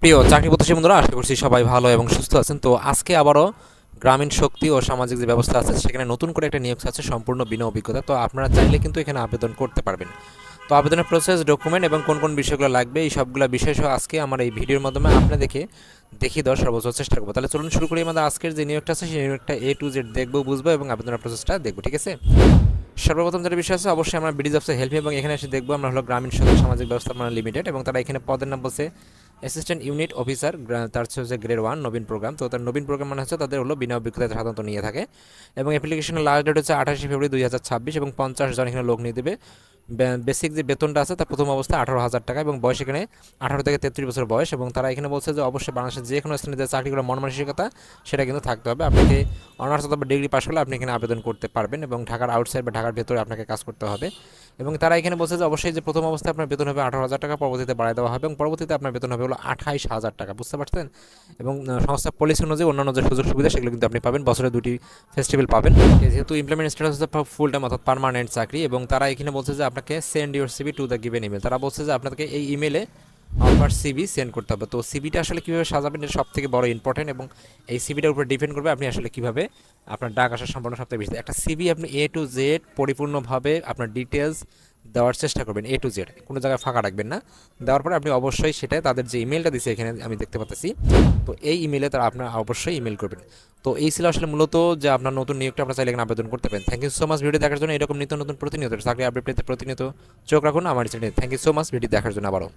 প্রিয় চাকরি প্রত্যাশী বন্ধুরা, আশা করছি সবাই ভালো এবং সুস্থ আছেন। তো আজকে আবারও গ্রামীণ শক্তি ও সামাজিক যে ব্যবস্থা আছে সেখানে নতুন করে একটা নিয়োগ আছে সম্পূর্ণ বিনা অভিজ্ঞতা। তো আপনারা চাইলে কিন্তু এখানে আবেদন করতে পারবেন। তো আবেদনের প্রসেস, ডকুমেন্ট এবং কোন কোন বিষয়গুলো লাগবে এই সবগুলো বিষয় সহ আজকে আমার এই ভিডিওর মাধ্যমে আপনাদেরকে দেখিয়ে দেওয়ার সর্বোচ্চ চেষ্টা করবো। তাহলে চলুন শুরু করি। আমাদের আজকের যে নিয়োগটা আছে সেই নিয়োগটা A to Z দেখবো, বুঝবো এবং আবেদনের প্রসেসটা দেখবো, ঠিক আছে? সর্বপ্রথম যেটা বিষয় আছে, অবশ্যই আমরা বিডি জবসে হেল্প এবং এখানে এসে দেখবো আমরা হলো গ্রামীণ শক্তি সামাজিক ব্যবস্থাপনা লিমিটেড, এবং তারা এখানে পদের নাম বলছে অ্যাসিস্ট্যান্ট ইউনিট অফিসার, তার হচ্ছে গ্রেড 1 নবীন প্রোগ্রাম। তো তার নবীন প্রোগ্রাম মানে হচ্ছে তাদের হলো বিনা অভিজ্ঞতা সাধারণত নিয়ে থাকে। এবং অ্যাপ্লিকেশনের লাস্ট ডেট হচ্ছে 28 ফেব্রুয়ারি 2026 এবং 50 জন এখানে লোক নিয়ে দেবে। বেসিক যে বেতনটা আছে তার প্রথম অবস্থায় 18,000 টাকা এবং বয়স এখানে 18 থেকে 33 বছর বয়স। এবং তারা এখানে বলছে যে অবশ্যই বাংলাদেশের যে কোনো স্থানে যে চাকরিগুলো মন মানসিকতা সেটা কিন্তু থাকতে হবে। আপনাকে অনার্স অথবা ডিগ্রি পাশ করলে আপনি এখানে আবেদন করতে পারবেন এবং ঢাকার আউটসাইড বা ঢাকার ভেতরে আপনাকে কাজ করতে হবে। এবং তারা এখানে বলছে যে অবশ্যই যে প্রথম অবস্থায় আপনার বেতন হবে 18,000 টাকা, পরবর্তীতে বাড়ায় দেওয়া হবে এবং পরবর্তীতে আপনার বেতন হবে হলো 28,000 টাকা, বুঝতে পারছেন? এবং সংস্থা পলিসি অনুযায়ী অন্যান্য যে সুযোগ সুবিধা সেগুলো কিন্তু আপনি পাবেন, বছরে 2টি ফেস্টিভ্যাল পাবেন। যেহেতু ইমপ্লয়মেন্ট স্ট্যাটাস হচ্ছে ফুল টাইম অর্থাৎ পার্মানেন্ট চাকরি। এবং তারা এখানে বলছে যে আপনাকে send your CV to the given email. তারা বলছে যে আপনাকে এই ইমেলে আপনার সিভি সেন্ড করতে হবে। তো সিভিটা আসলে কীভাবে সাজাবেন এটা সব থেকে বড় ইম্পর্টেন্ট, এবং এই সিভিটার উপরে ডিপেন্ড করবে আপনি আসলে কীভাবে আপনার ডাক আসার সম্ভাবনা সবথেকে বেশি। একটা সিভি আপনি A to Z পরিপূর্ণভাবে আপনার ডিটেলস দেওয়ার চেষ্টা করবেন, A to Z, কোনো জায়গায় ফাঁকা রাখবেন না। দেওয়ার পরে আপনি অবশ্যই সেটা তাদের যে ইমেলটা দিচ্ছে এখানে আমি দেখতে পাচ্ছি, তো এই ইমেলে তারা আপনার অবশ্যই ইমেল করবেন। তো এই ছিল আসলে মূলত যে আপনার নতুন নিয়োগটা আপনার চাইলে এখানে আবেদন করতে পারেন। Thank you so much video দেখার জন্য। এরকম নিত্য নতুন প্রতিনিয়ত চাকরি আপডেট পেতে প্রতিনিয়ত চোখ রাখুন আমার চ্যানেলে। Thank you so much video দেখার জন্য আবারও।